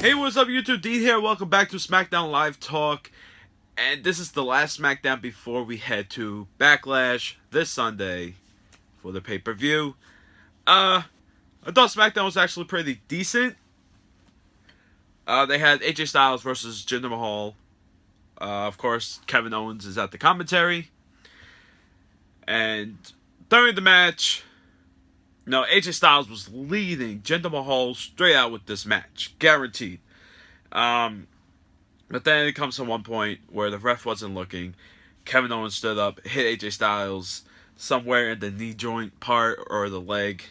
Hey, what's up, YouTube? Dean here. Welcome back to Smackdown Live Talk. And this is the last Smackdown before we head to Backlash this Sunday for the pay-per-view. I thought Smackdown was actually pretty decent. They had AJ Styles versus Jinder Mahal. Of course, Kevin Owens is at the commentary. And during the match, AJ Styles was leading Jinder Mahal straight out with this match. Guaranteed. But then it comes to one point where the ref wasn't looking. Kevin Owens stood up, hit AJ Styles somewhere in the knee joint part or the leg,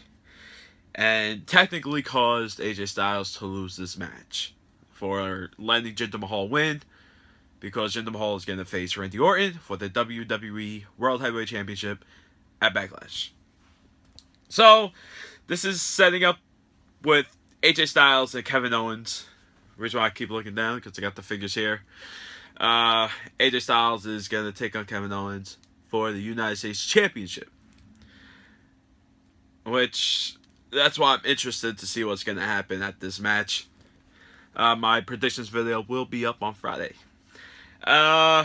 and technically caused AJ Styles to lose this match for letting Jinder Mahal win, because Jinder Mahal is going to face Randy Orton for the WWE World Heavyweight Championship at Backlash. So, this is setting up with AJ Styles and Kevin Owens. The reason why I keep looking down, because I got the figures here. AJ Styles is going to take on Kevin Owens for the United States Championship. Which, that's why I'm interested to see what's going to happen at this match. My predictions video will be up on Friday. That's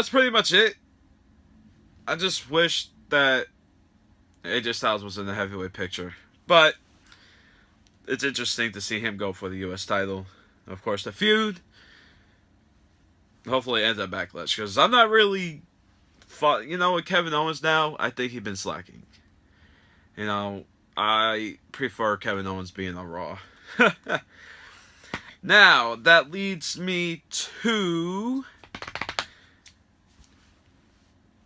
pretty much it. I just wish that AJ Styles was in the heavyweight picture. But it's interesting to see him go for the U.S. title. Of course, the feud hopefully ends at Backlash. Because I'm not really... with Kevin Owens now, I think he's been slacking. I prefer Kevin Owens being on Raw. Now, that leads me to...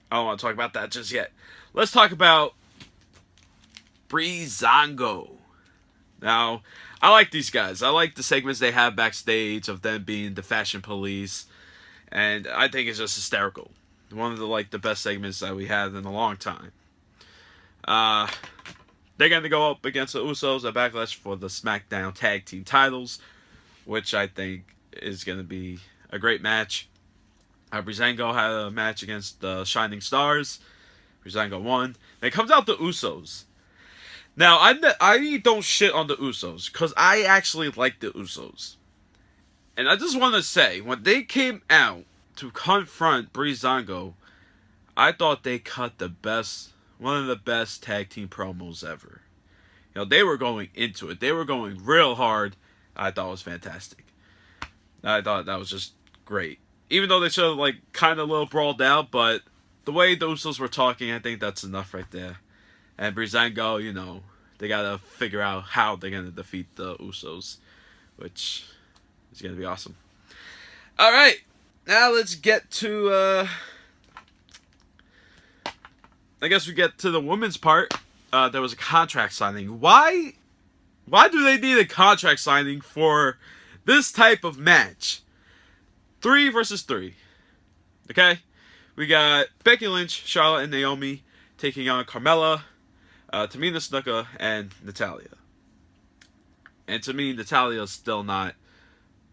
I don't want to talk about that just yet. Let's talk about Brie Xango. Now, I like these guys. I like the segments they have backstage of them being the fashion police. And I think it's just hysterical. One of the best segments that we had in a long time. They're going to go up against the Usos at Backlash for the Smackdown Tag Team titles, which I think is going to be a great match. Xango had a match against the Shining Stars. Xango won. Then it comes out the Usos. Now, I don't shit on the Usos, because I actually like the Usos. And I just want to say, when they came out to confront Brie Xango, I thought they cut one of the best tag team promos ever. They were going into it. They were going real hard. I thought it was fantastic. I thought that was just great. Even though they should have, kind of a little brawled out, but the way the Usos were talking, I think that's enough right there. And Brie Xango, they gotta figure out how they're gonna defeat the Usos, which is gonna be awesome. Alright, now let's get to, I guess we get to the women's part. There was a contract signing. Why do they need a contract signing for this type of match? 3 versus 3. Okay? We got Becky Lynch, Charlotte, and Naomi taking on Carmella, Tamina Snuka, and Natalya. And to me, Natalya is still not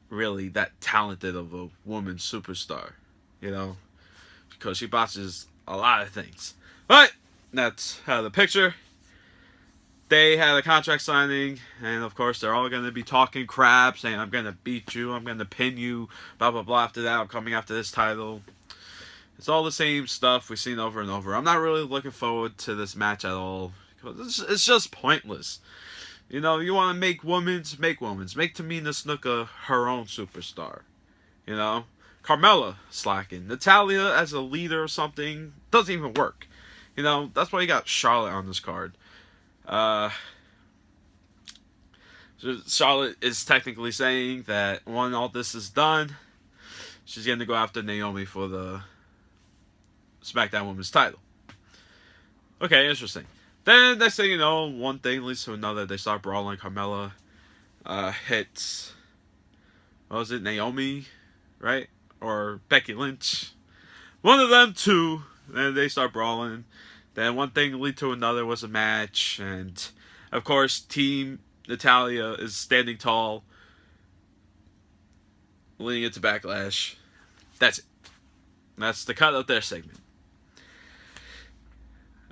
really that talented of a woman superstar. Because she botches a lot of things. But that's out of the picture. They had a contract signing, and of course they're all going to be talking crap, saying I'm going to beat you, I'm going to pin you, blah blah blah, after that I'm coming after this title. It's all the same stuff we've seen over and over. I'm not really looking forward to this match at all, because it's just pointless. You want to make women's, make women's. Make Tamina Snuka her own superstar. Carmella slacking. Natalya as a leader or something doesn't even work. That's why you got Charlotte on this card. Charlotte is technically saying that when all this is done, she's going to go after Naomi for the SmackDown Women's title. Okay, interesting. Then next thing you know, one thing leads to another. They start brawling. Carmella hits, what was it, Naomi, right? Or Becky Lynch. One of them two. And they start brawling. Then one thing lead to another was a match. And, of course, Team Natalya is standing tall, leading into Backlash. That's it. That's the cut of their segment.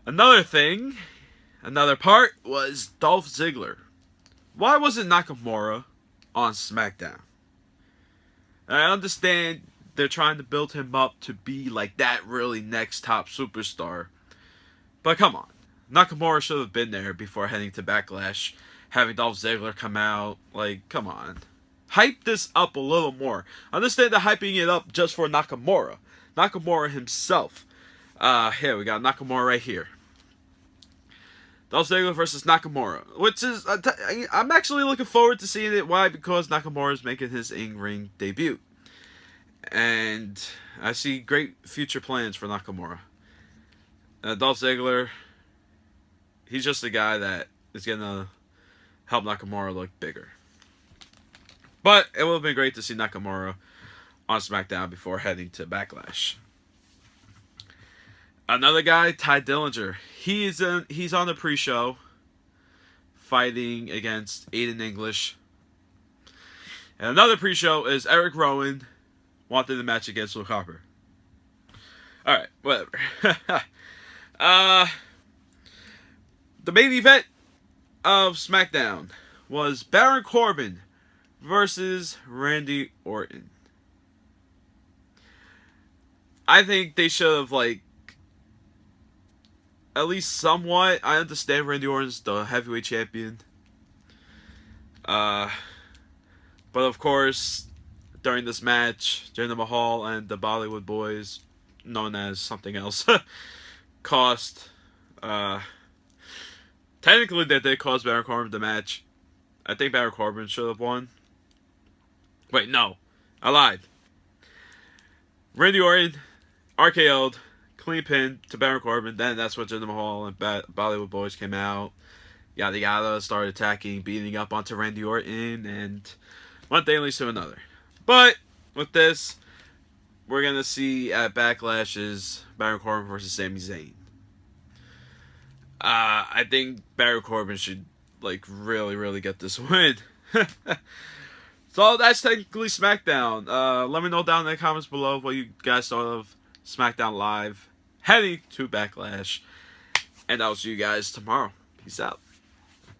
Another thing Another part was Dolph Ziggler. Why wasn't Nakamura on Smackdown? I understand they're trying to build him up to be like that really next top superstar. But come on. Nakamura should have been there before heading to Backlash. Having Dolph Ziggler come out. Like, come on. Hype this up a little more. Understand the hyping it up just for Nakamura. Nakamura himself. Here, we got Nakamura right here. Dolph Ziggler versus Nakamura. Which is... I'm actually looking forward to seeing it. Why? Because Nakamura is making his in-ring debut. And I see great future plans for Nakamura. Dolph Ziggler, he's just a guy that is going to help Nakamura look bigger. But it would have been great to see Nakamura on SmackDown before heading to Backlash. Another guy, Ty Dillinger. He's on the pre-show fighting against Aiden English. And another pre-show is Eric Rowan wanted the match against Luke Harper. Alright, whatever. The main event of SmackDown was Baron Corbin versus Randy Orton. I think they should have, like, at least somewhat. I understand Randy Orton's the heavyweight champion. But of course, during this match, during the Mahal and the Bollywood Boys, known as something else, cost. Technically, they did cost Baron Corbin the match. I think Baron Corbin should have won. Wait, no. I lied. Randy Orton RKO'd, clean pin to Baron Corbin. Then that's when Jinder Mahal and Bollywood Boys came out. Yada yada, started attacking, beating up onto Randy Orton, and one thing leads to another. But with this, we're gonna see at Backlash is Baron Corbin versus Sami Zayn. I think Baron Corbin should like really get this win. So that's technically SmackDown. Let me know down in the comments below what you guys thought of SmackDown Live heading to Backlash. And I'll see you guys tomorrow. Peace out.